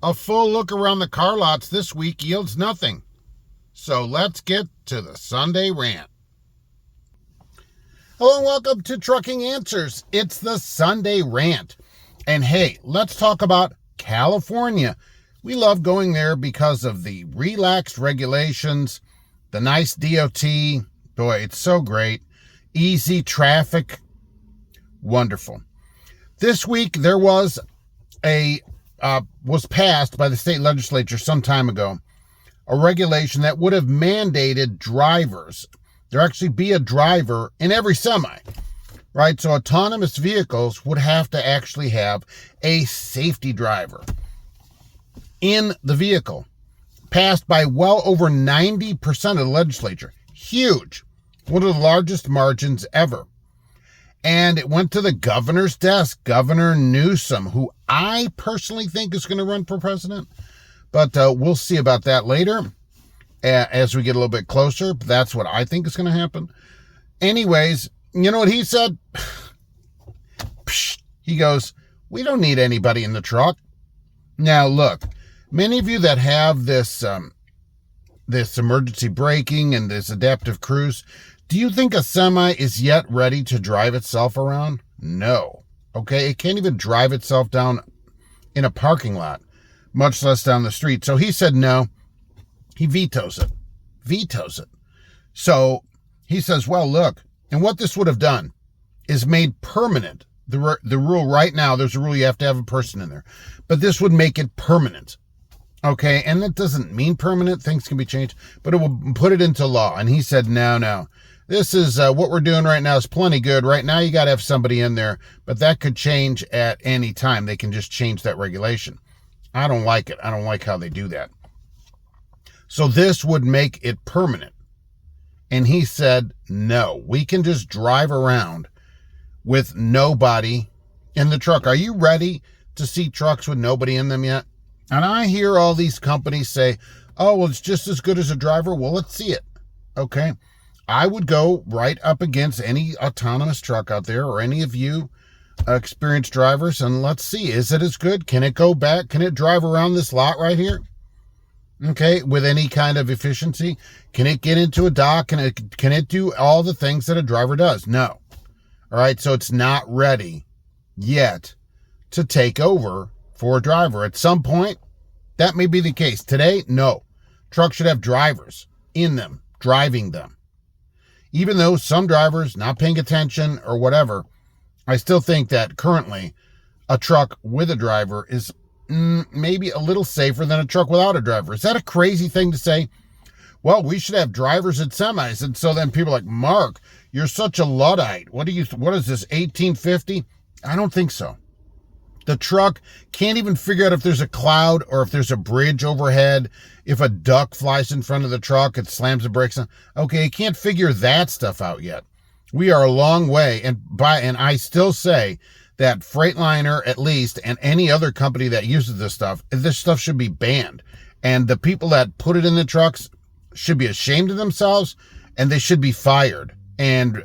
A full look around the car lots this week yields nothing. So let's get to the Sunday Rant. Hello and welcome to Trucking Answers. It's the Sunday Rant. And hey, let's talk about California. We love going there because of the relaxed regulations, the nice DOT. Boy, it's so great. Easy traffic. Wonderful. This week there was passed by the state legislature some time ago, a regulation that would have mandated drivers. There actually be a driver in every semi, right? So autonomous vehicles would have to actually have a safety driver in the vehicle. Passed by well over 90% of the legislature. Huge. One of the largest margins ever. And it went to the governor's desk, Governor Newsom, who I personally think is going to run for president. But we'll see about that later as we get a little bit closer. That's what I think is going to happen. Anyways, you know what he said? He goes, we don't need anybody in the truck. Now, look, many of you that have this emergency braking and this adaptive cruise, do you think a semi is yet ready to drive itself around? No. Okay, it can't even drive itself down in a parking lot, much less down the street. So he said no. He vetoes it. So he says, well, look, and what this would have done is made permanent. The rule right now, there's a rule you have to have a person in there. But this would make it permanent. Okay, and that doesn't mean permanent. Things can be changed. But it will put it into law. And he said, no. This is what we're doing right now is plenty good. Right now, you got to have somebody in there. But that could change at any time. They can just change that regulation. I don't like it. I don't like how they do that. So this would make it permanent. And he said, no, we can just drive around with nobody in the truck. Are you ready to see trucks with nobody in them yet? And I hear all these companies say, oh, well, it's just as good as a driver. Well, let's see it. Okay. I would go right up against any autonomous truck out there or any of you experienced drivers, and let's see, is it as good? Can it go back? Can it drive around this lot right here? Okay, with any kind of efficiency? Can it get into a dock? Can it do all the things that a driver does? No. All right, so it's not ready yet to take over for a driver. At some point, that may be the case. Today, no. Trucks should have drivers in them, driving them. Even though some drivers not paying attention or whatever, I still think that currently a truck with a driver is maybe a little safer than a truck without a driver. Is that a crazy thing to say? Well, we should have drivers at semis. And so then people are like, Mark, you're such a Luddite. What is this, 1850? I don't think so. The truck can't even figure out if there's a cloud or if there's a bridge overhead. If a duck flies in front of the truck, it slams the brakes on. Okay, it can't figure that stuff out yet. We are a long way. And I still say that Freightliner, at least, and any other company that uses this stuff should be banned. And the people that put it in the trucks should be ashamed of themselves, and they should be fired and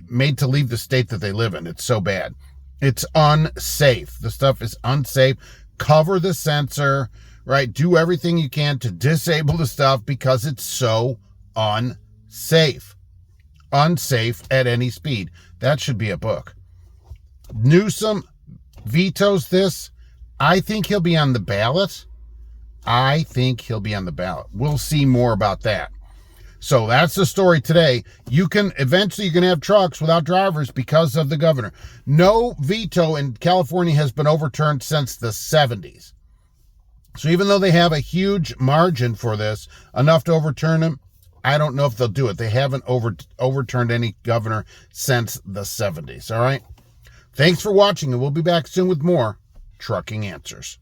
made to leave the state that they live in. It's so bad. It's unsafe. The stuff is unsafe. Cover the sensor, right? Do everything you can to disable the stuff because it's so unsafe. Unsafe at any speed. That should be a book. Newsom vetoes this. I think he'll be on the ballot. We'll see more about that. So that's the story today. You're going to have trucks without drivers because of the governor. No veto in California has been overturned since the 70s. So even though they have a huge margin for this, enough to overturn them, I don't know if they'll do it. They haven't overturned any governor since the 70s. All right. Thanks for watching, and we'll be back soon with more Trucking Answers.